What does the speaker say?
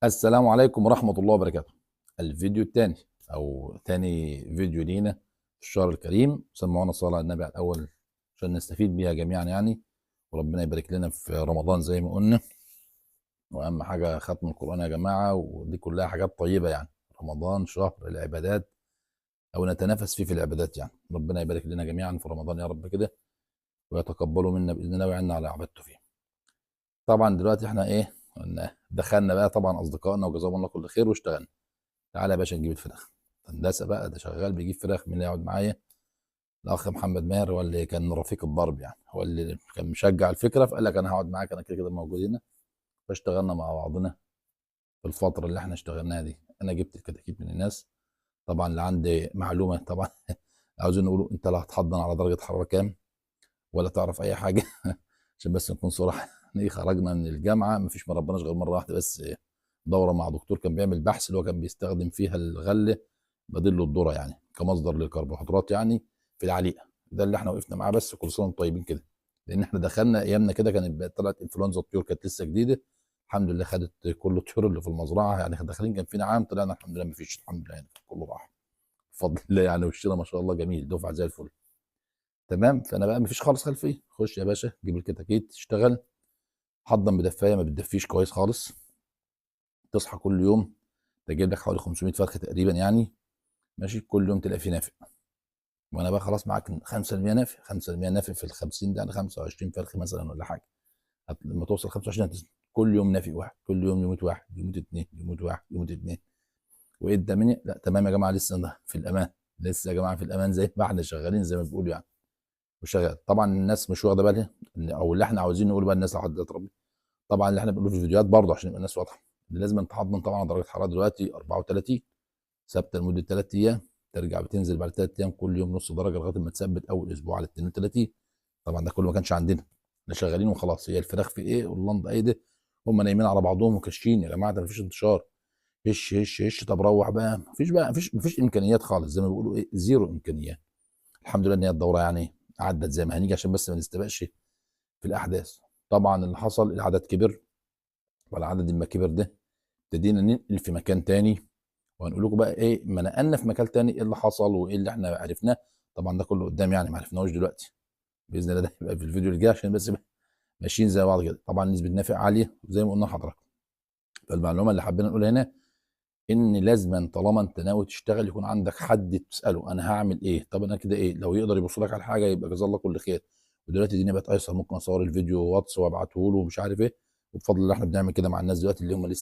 السلام عليكم ورحمة الله وبركاته. الفيديو الثاني أو ثاني فيديو لينا في الشهر الكريم، سمعونا الصلاة على النبي على الأول عشان نستفيد بيها جميعا يعني، وربنا يبارك لنا في رمضان زي ما قلنا. وأهم حاجة ختم القرآن يا جماعة، ودي كلها حاجات طيبة يعني. رمضان شهر العبادات أو نتنافس فيه في العبادات يعني. ربنا يبارك لنا جميعا في رمضان يا رب كده، ويتقبله منا بإذن الله ويعنا على عبادته فيه. طبعا دلوقتي احنا ايه قلنا، دخلنا بقى طبعا أصدقائنا وجزاهم الله كل خير واشتغلنا. تعالى يا باشا نجيب الفراخ. هندسه بقى ده شغال بيجيب فراخ. مين اللي يقعد معايا؟ الاخ محمد ماهر، هو اللي كان رفيق الضرب يعني، هو اللي كان مشجع الفكره، فقال لك انا هقعد معاك، انا كده كده موجود هنا. فاشتغلنا مع بعضنا في الفتره اللي احنا اشتغلناها دي. انا جبت الكتاكيت من الناس. طبعا اللي عندي معلومه طبعا عاوزين نقولوا انت لا هتحضن على درجه حراره كام ولا تعرف اي حاجه عشان بس نكون صراحه. خرجنا من الجامعه مفيش ما ربناش غير مره واحده بس، دوره مع دكتور كان بيعمل بحث اللي هو كان بيستخدم فيها الغله بديل الذره يعني، كمصدر للكربوهيدرات يعني في العليقه. ده اللي احنا وقفنا معاه بس. كل سنه وانتم طيبين كده، لان احنا دخلنا ايامنا كده كانت طلعت انفلونزا الطيور كانت لسه جديده. الحمد لله خدت كل الطيور اللي في المزرعه يعني. داخلين كان فينا عام، طلعنا الحمد لله مفيش، الحمد لله يعني كله راح بفضل الله يعني. وشنا ما شاء الله جميل، دفعه زي الفل. تمام. فانا بقى مفيش خالص خلفيه، خش يا باشا جيب الكتاكيت تشتغل. حضن بدفايه ما بتدفيش كويس خالص. تصحى كل يوم تجيب لك حوالي 500 فرخه تقريبا يعني. ماشي، كل يوم تلاقي فيه نافق. وانا بقى خلاص معاك 5% نافق. 5% نافق في ال 50 ده يعني 25 فرخه مثلا ولا حاجه. لما توصل 25 كل يوم نافق واحد، كل يوم يموت واحد، يموت اثنين، يموت واحد، يموت اثنين. وايه الدنيا؟ لا تمام يا جماعه، لسه ده في الامان. لسه يا جماعه في الامان زي ما احنا شغالين زي ما بيقولوا يعني. وشغال طبعا. الناس مش واخده بالها او اللي احنا عاوزين نقوله بقى الناس لحد دلوقتي ربي. طبعا اللي احنا بنقوله في الفيديوهات برضه عشان يبقى الناس واضحه، اللي لازم تحضن طبعا درجه حراره دلوقتي 34 ثابته لمده 3 ايام. ترجع بتنزل بعد 3 ايام كل يوم نص درجه لغايه ما تثبت اول اسبوع على 32. طبعا ده كله ما كانش عندنا. احنا شغالين وخلاص. هي الفراخ في ايه واللندا ايه ده؟ هم نايمين على بعضهم وكاشين يا جماعه، ده مفيش انتشار. هش هش هش. طب روح بقى، مفيش بقى، مفيش امكانيات خالص، زي ما بيقولوا ايه، زيرو امكانيات. الحمد لله ان هي الدوره يعني عدت زي ما هنيجي عشان بس ما نستبقش في الاحداث. طبعا اللي حصل العدد كبر، والعدد لما كبر ده ابتدينا ننقل في مكان تاني. وهنقول لكم بقى ايه ما نقلنا في مكان تاني، ايه اللي حصل وايه اللي احنا عرفناه. طبعا ده كله قدام يعني، ما عرفناهوش دلوقتي. باذن الله ده يبقى في الفيديو اللي جاي عشان بس يبقى ماشيين زي بعض كده. طبعا نسبه نافع عاليه زي ما قلنا لحضراتكم. فالمعلومه اللي حابين نقولها هنا ان لازما طالما انت ناوي تشتغل يكون عندك حد تساله انا هعمل ايه، طب انا كده ايه، لو يقدر يبص لك على حاجه يبقى جزاه الله كل خير. ودلوقتي الدنيا بقت ايسر، ممكن اصور الفيديو واتس وابعته له ومش عارف ايه. وبفضل الله احنا بنعمل كده مع الناس دلوقتي اللي هم لسه